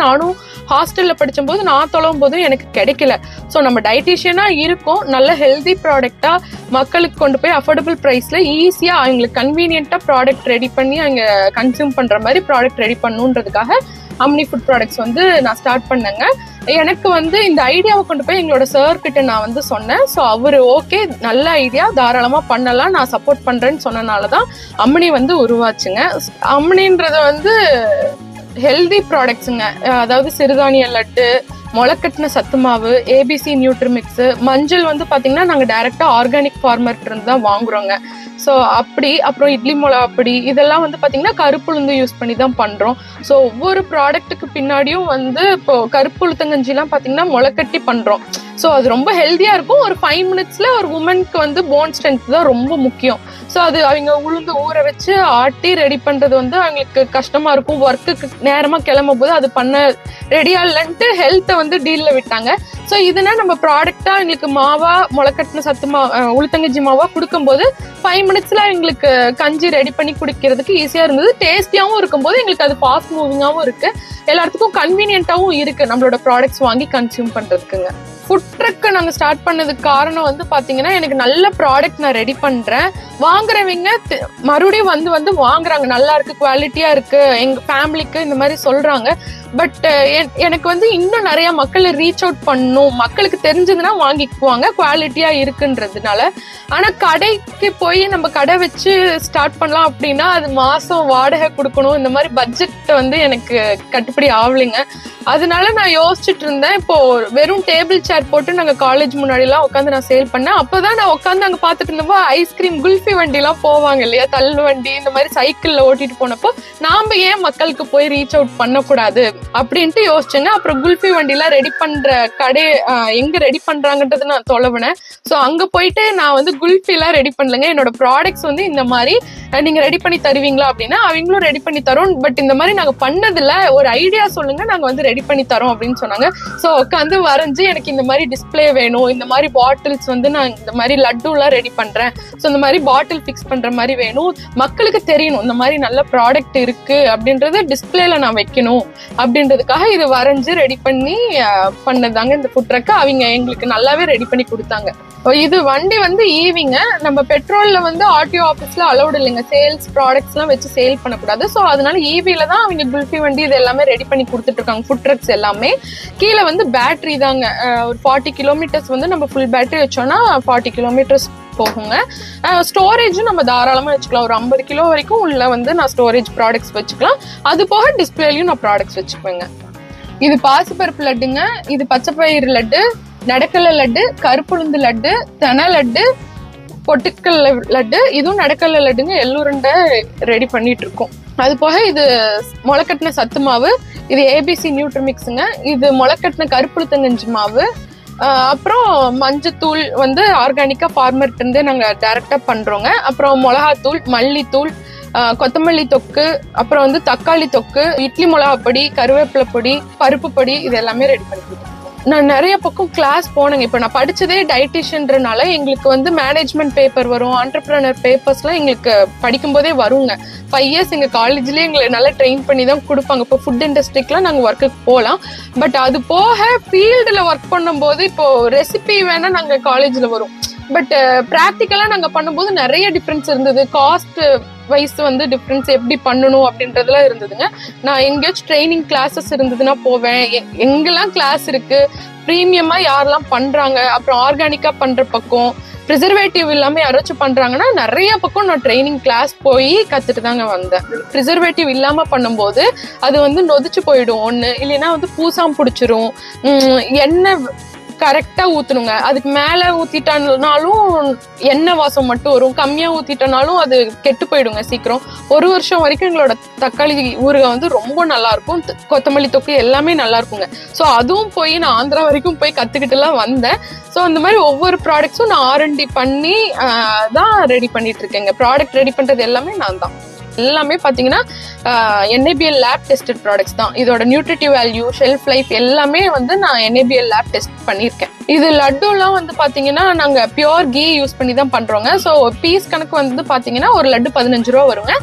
நானும் ஹாஸ்டல்ல படிச்சும்போது நான் தொலைவும் போதும் எனக்கு கிடைக்கல. ஸோ நம்ம டயட்டிஷியனா இருக்கும், நல்ல ஹெல்தி ப்ராடக்டா மக்களுக்கு கொண்டு போய் அஃபோர்டபுள் ப்ரைஸ்ல ஈஸியா அவங்களுக்கு கன்வீனியன்ட்டா ப்ராடக்ட் ரெடி பண்ணி அவங்க கன்சியூம் பண்ற மாதிரி ப்ராடக்ட் ரெடி பண்ணுன்றதுக்காக அம்னி ஃபுட் ப்ராடக்ட்ஸ் நான் ஸ்டார்ட் பண்ணேங்க. எனக்கு இந்த ஐடியாவை கொண்டு போய் எங்களோட சார் கிட்ட நான் சொன்னேன். ஸோ அவரு ஓகே, நல்ல ஐடியா, தாராளமா பண்ணலாம், நான் சப்போர்ட் பண்றேன்னு சொன்னனாலதான் அம்னி உருவாச்சுங்க. அம்னின்றது ஹெல்தி ப்ராடக்ட்ஸுங்க. அதாவது சிறுதானிய லட்டு, முளைக்கட்டின சத்து மாவு, ஏபிசி நியூட்ரிமிக்ஸ், மஞ்சள் பாத்தீங்கன்னா நாங்க டைரக்டா ஆர்கானிக் ஃபார்மர்ட் இருந்து தான் வாங்குறோங்க. ஸோ அப்புறம் இட்லி மிளகா அப்படி இதெல்லாம் பாத்தீங்கன்னா கருப்புளுந்து யூஸ் பண்ணி தான் பண்றோம். ஸோ ஒவ்வொரு ப்ராடக்ட்டுக்கு பின்னாடியும் இப்போ கருப்புளுத்தங்கஞ்சி எல்லாம் பாத்தீங்கன்னா முளைக்கட்டி பண்றோம். ஸோ அது ரொம்ப ஹெல்தியா இருக்கும். ஒரு 5 மினிட்ஸ்ல ஒரு உமனுக்கு போன் ஸ்ட்ரென்த் தான் ரொம்ப முக்கியம். ஸோ அது அவங்க உளுந்து ஊற வச்சு ஆட்டி ரெடி பண்றது அவங்களுக்கு கஷ்டமா இருக்கும். ஒர்க்குக்கு நேரமா கிளம்பும் போது அது பண்ண ரெடியா இல்லைன்ட்டு ஹெல்த்தை டீல்ல விட்டாங்க. ஸோ இதுனா நம்ம ப்ராடக்டா எங்களுக்கு மாவா முளைக்கட்டின சத்து உளுத்தங்கஞ்சி மாவா கொடுக்கும்போது 5 மினிட்ஸ்ல எங்களுக்கு கஞ்சி ரெடி பண்ணி குடிக்கிறதுக்கு ஈஸியா இருந்தது. டேஸ்டியாவும் இருக்கும்போது எங்களுக்கு அது ஃபாஸ்ட் மூவிங்காவும் இருக்கு, எல்லாத்துக்கும் கன்வீனியன்ட்டாவும் இருக்கு நம்மளோட ப்ராடக்ட்ஸ் வாங்கி கன்சியூம் பண்றதுக்குங்க. ஃபுட் ட்ரக் நாங்க ஸ்டார்ட் பண்ணதுக்கு காரணம் பாத்தீங்கன்னா எனக்கு நல்ல ப்ராடக்ட் நான் ரெடி பண்றேன், வாங்குறவங்க மறுபடியும் வந்து வாங்குறாங்க, நல்லா இருக்கு, குவாலிட்டியா இருக்கு, எங்க ஃபேமிலிக்கு இந்த மாதிரி சொல்றாங்க. பட் எனக்கு இன்னும் நிறைய மக்களை ரீச் அவுட் பண்ணும், மக்களுக்கு தெரிஞ்சதுன்னா வாங்கிக்குவாங்க குவாலிட்டியா இருக்குன்றதுனால. ஆனா கடைக்கு போய் நம்ம கடை வச்சு ஸ்டார்ட் பண்ணலாம் அப்படின்னா அது மாசம் வாடகை கொடுக்கணும், இந்த மாதிரி பட்ஜெட் எனக்கு கட்டுப்படி ஆகலைங்க. அதனால நான் யோசிச்சுட்டு இருந்தேன். இப்போ வெறும் டேபிள் சேர் போட்டு நாங்க காலேஜ் முன்னாடி எல்லாம் உட்காந்து நான் சேல் பண்ணேன். அப்பதான் நான் உட்காந்து அங்க பாத்துட்டு இருந்தப்போ ஐஸ்கிரீம் குல்ஃபி வண்டி எல்லாம் போவாங்க இல்லையா, தள்ளு வண்டி, இந்த மாதிரி சைக்கிள்ல ஓட்டிட்டு போனப்போ நாம ஏன் மக்களுக்கு போய் ரீச் அவுட் பண்ணக்கூடாது அப்படின்ட்டு யோசிச்சேங்க. அப்புறம் குல்ஃபி வண்டி எல்லாம் ரெடி பண்ற கடை எங்க ரெடி பண்றாங்கன்றது நான் தொலைவினேன். ஸோ அங்க போயிட்டு நான் குல்ஃபி எல்லாம் ரெடி பண்ணலங்க, என்னோட ப்ராடக்ட்ஸ் இந்த மாதிரி நீங்க ரெடி பண்ணி தருவீங்களா அப்படின்னா அவங்களும் ரெடி பண்ணி தரோம், பட் இந்த மாதிரி நாங்க பண்ணதில்ல, ஒரு ஐடியா சொல்லுங்க, நாங்க ரெடி பண்ணி தரோம் அப்படின்னு சொன்னாங்க. ஸோ உட்காந்து வரைஞ்சு எனக்கு இந்த மாதிரி டிஸ்பிளே வேணும், இந்த மாதிரி பாட்டில்ஸ் நான் இந்த மாதிரி லட்டு எல்லாம் ரெடி பண்றேன், ஸோ இந்த மாதிரி பாட்டில் ஃபிக்ஸ் பண்ற மாதிரி வேணும், மக்களுக்கு தெரியணும் இந்த மாதிரி நல்ல ப்ராடக்ட் இருக்கு அப்படின்றத டிஸ்பிளேல நான் வைக்கணும் அப்படின்றதுக்காக இது வரைஞ்சு ரெடி பண்ணி பண்ணதாங்க இந்த ஃபுட் ட்ரக். அவங்க எங்களுக்கு நல்லாவே ரெடி பண்ணி கொடுத்தாங்க. இது வண்டி ஈவிங்க, நம்ம பெட்ரோல்ல ஆர்டிஓ ஆபீஸ்ல அலௌட் இல்லைங்க சேல்ஸ் ப்ராடக்ட்ஸ் எல்லாம் வச்சு சேல் பண்ணக்கூடாது. ஸோ அதனால ஈவில தான் அவங்க குல்ஃபி வண்டி இது எல்லாமே ரெடி பண்ணி கொடுத்துட்டு இருக்காங்க. ஃபுட் ட்ரக்ஸ் எல்லாமே கீழே பேட்டரி தாங்க, ஒரு 40 கிலோமீட்டர்ஸ் நம்ம ஃபுல் பேட்டரி வச்சோம்னா 40 கிலோமீட்டர்ஸ் போகுங்க. ஸ்டோரேஜும் நம்ம தாராளமா வச்சுக்கலாம், ஒரு 50 கிலோ வரைக்கும் உள்ள நான் ஸ்டோரேஜ் ப்ராடக்ட்ஸ் வச்சுக்கலாம். அது போக டிஸ்பிளேலயும் நான் ப்ராடக்ட்ஸ் வச்சுக்குவேங்க. இது பாசிப்பருப்பு லட்டுங்க, இது பச்சைப்பயிறு லட்டு, நடக்கல்ல லட்டு, கருப்புளுந்து லட்டு, தென லட்டு, பொட்டுக்கல்ல லட்டு, இதுவும் நடக்கல்ல லட்டுங்க, எள்ளுருண்டை ரெடி பண்ணிட்டு இருக்கோம். அது போக இது முளைக்கட்டின சத்து மாவு, இது ஏபிசி நியூட்ரிமிக்ஸுங்க, இது முளைக்கட்டின கருப்புளுத்தங்கஞ்சி மாவு, அப்புறம் மஞ்சத்தூள் ஆர்கானிக்கா ஃபார்மர்ட் இருந்து நாங்க டைரக்டா பண்றோங்க. அப்புறம் மிளகாத்தூள், மல்லித்தூள், கொத்தமல்லி தொக்கு, அப்புறம் தக்காளி தொக்கு, இட்லி மிளகா பொடி, கருவேப்பிலை பொடி, பருப்பு பொடி, இது எல்லாமே ரெடி பண்ணி கொடுத்துருக்கோம். நான் நிறைய பக்கம் கிளாஸ் போனேங்க. இப்போ நான் படிச்சதே டயட்டிஷியன்றனால எங்களுக்கு மேனேஜ்மெண்ட் பேப்பர் வரும், ஆண்டர்பிரனர் பேப்பர்ஸ்லாம் எங்களுக்கு படிக்கும் போதே வருங்க. 5 இயர்ஸ் எங்க காலேஜ்லயே எங்களை நல்லா ட்ரெயின் பண்ணி தான் கொடுப்பாங்க. இப்போ ஃபுட் இண்டஸ்ட்ரிக்கெலாம் நாங்கள் ஒர்க்குக்கு போகலாம். பட் அது போக ஃபீல்டில் ஒர்க் பண்ணும்போது இப்போ ரெசிபி வேணா நாங்கள் காலேஜில் வரும், பட் ப்ராக்டிக்கலா நாங்க பண்ணும்போது நிறைய டிஃபரன்ஸ் இருந்தது. காஸ்ட் வைஸ் டிஃபரன்ஸ் எப்படி பண்ணணும் அப்படின்றதுலாம் இருந்ததுங்க. நான் எங்கேயாச்சும் ட்ரைனிங் கிளாஸஸ் இருந்ததுன்னா போவேன். எங்கெல்லாம் கிளாஸ் இருக்கு, ப்ரீமியமா யாரெல்லாம் பண்றாங்க, அப்புறம் ஆர்கானிக்கா பண்ற பக்கம், ப்ரிசர்வேட்டிவ் இல்லாம யாராச்சும் பண்றாங்கன்னா நிறைய பக்கம் நான் ட்ரைனிங் கிளாஸ் போய் கத்துட்டு தாங்க வந்தேன். ப்ரிசர்வேட்டிவ் இல்லாம பண்ணும்போது அது நொதிச்சு போயிடும் ஒண்ணு, இல்லைன்னா பூசாம் பிடிச்சிரும். எண்ணெய் கரெக்டா ஊத்தணுங்க, அதுக்கு மேல ஊத்திட்டாலும் எண்ணெய் வாசம் மட்டும் வரும், கம்மியா ஊத்திட்டனாலும் அது கெட்டு போயிடுங்க சீக்கிரம். 1 வருஷம் வரைக்கும் எங்களோட தக்காளி ஊறுகாய் ரொம்ப நல்லா இருக்கும், கொத்தமல்லி தொக்கு எல்லாமே நல்லா இருக்குங்க. ஸோ அதுவும் போய் நான் ஆந்திரா வரைக்கும் போய் கத்துக்கிட்டு எல்லாம் வந்தேன். ஸோ அந்த மாதிரி ஒவ்வொரு ப்ராடக்ட்ஸும் நான் R&D பண்ணி தான் ரெடி பண்ணிட்டு இருக்கேங்க. ப்ராடக்ட் ரெடி பண்றது எல்லாமே நான் தான். எல்லாமே பாத்தீங்கன்னா NABL லேப் டெஸ்டட் ப்ராடக்ட்ஸ் தான். இதோட நியூட்ரிட்டிவ் வேல்யூ, ஷெல்ஃப் லைஃப் எல்லாமே நான் NABL லேப் டெஸ்ட் பண்ணியிருக்கேன். இது லட்டுலாம் பாத்தீங்கன்னா நாங்க பியோர் கீ யூஸ் பண்ணி தான் பண்றோங்க. ஸோ பீஸ் கணக்கு பாத்தீங்கன்னா ஒரு லட்டு 15 ரூபா வருங்க.